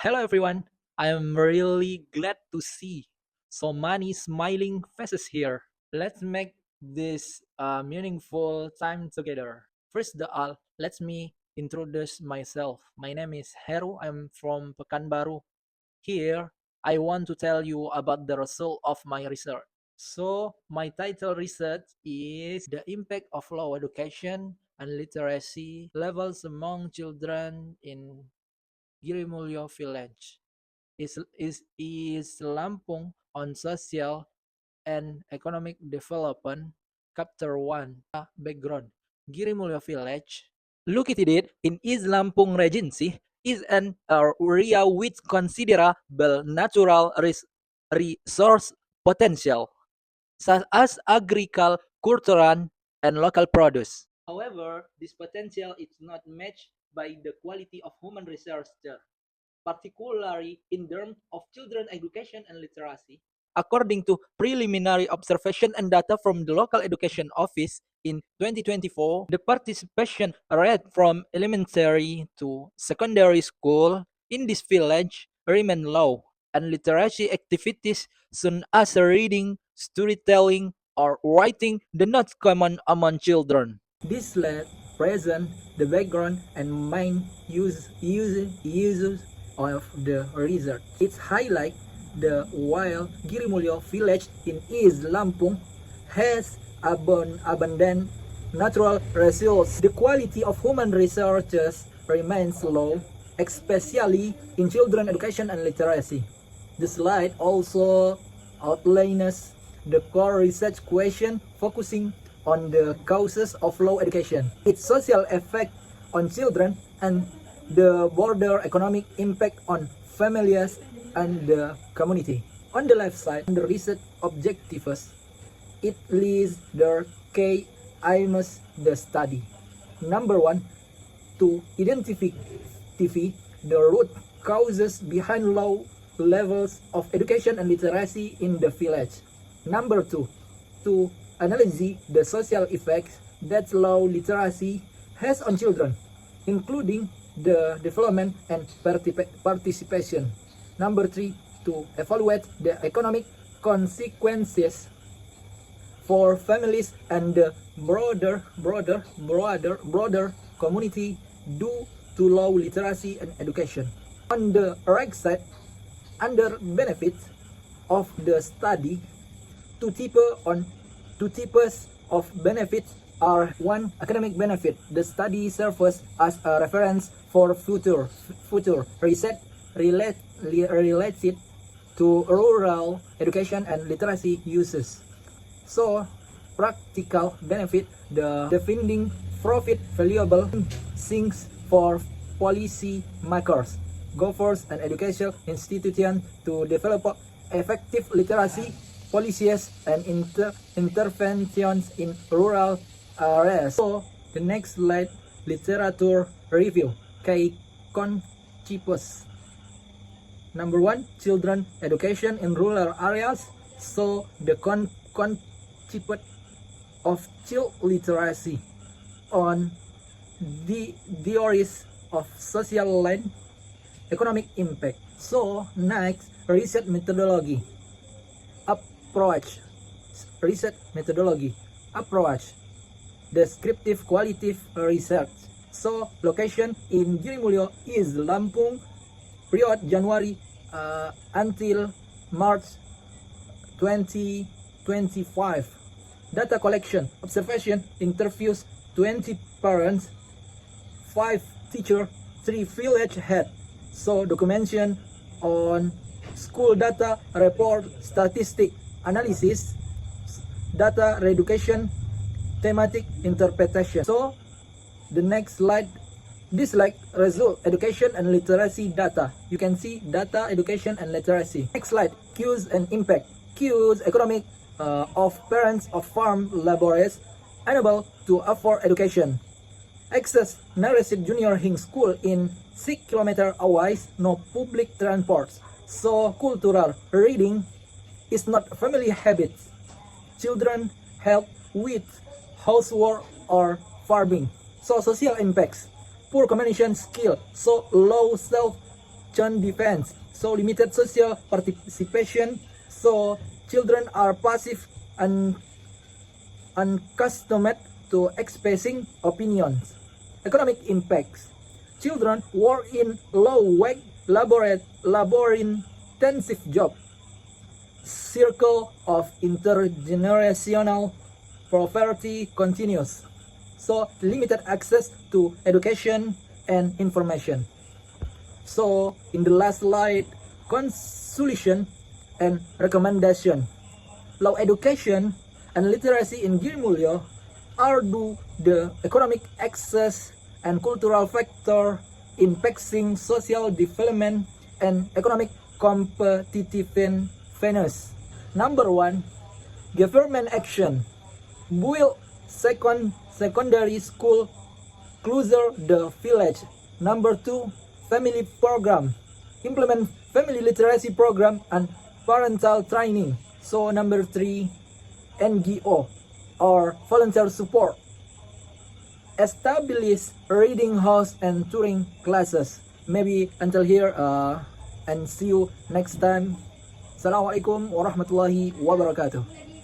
Hello everyone. I am really glad to see so many smiling faces here. Let's make this a meaningful time together. First of all, let me introduce myself. My name is Heru. I'm from Pekanbaru. Here, I want to tell you about the result of my research. So, my title research is the impact of low education and literacy levels among children in Girimulyo village. Is Lampung on social and economic development. Chapter 1. Background. Girimulyo village, located in East Lampung Regency, is an area with considerable natural resource potential, such as agriculture and local produce. However, this potential is not matched by the quality of human resources, particularly in terms of children education and literacy. According to preliminary observation and data from the local education office in 2024, the participation rate from elementary to secondary school in this village remain low, and literacy activities such as reading, storytelling, or writing do not common among children. This slide presents the background and main uses of the research. It highlights the while Girimulyo village in East Lampung has abundant natural resources, the quality of human resources remains low, especially in children education and literacy. The slide also outlines the core research question focusing on the causes of low education, its social effect on children, and the broader economic impact on families and the community. On the left side, the research objectives, it lists the key aims the study. Number one, to identify the root causes behind low levels of education and literacy in the village. Number two, to analyze the social effects that low literacy has on children, including the development and participation. Number three, to evaluate the economic consequences for families and the broader community due to low literacy and education. On the right side, under benefits of the study, two types of benefits are: one, academic benefit. The study serves as a reference for future research related to rural education and literacy uses. So, practical benefit, the finding profit valuable things for policy makers, governments, and educational institutions to develop effective literacy policies and interventions in rural areas. So, the next slide, literature review. Key concepts. Number one, children education in rural areas. So, the concept of child literacy on the theories of social and economic impact. So, next, research methodology. Research methodology. Approach. Descriptive qualitative research. So, location in Girimulyo is Lampung, period January until March 2025. Data collection, observation, interviews 20 parents, 5 teachers, 3 village head. So, documentation on school data, report, statistic, analysis, data reeducation, thematic interpretation. So, the next slide, this slide result education and literacy data. You can see data, education, and literacy. Next slide, cues and impact. Cues, economic of parents of farm laborers unable to afford education. Access Naresit Junior High School in 6 km away, no public transport. So cultural reading is not family habits. Children help with housework or farming. So social impacts, poor communication skill, so low self action defense, so limited social participation, so children are passive and unaccustomed to expressing opinions. Economic impacts. Children work in low-wage, labor-intensive jobs. Circle of intergenerational poverty continues. So limited access to education and information. So in the last slide, conclusion and recommendation. Low education and literacy in Giri Mulyo are due the economic access and cultural factor impacting social development and economic competitiveness. Number one, government action. Build secondary school closer the village. Number two, family program. Implement family literacy program and parental training. So number three, NGO or volunteer support. Establish reading house and touring classes. Maybe until here and see you next time. Assalamualaikum warahmatullahi wabarakatuh.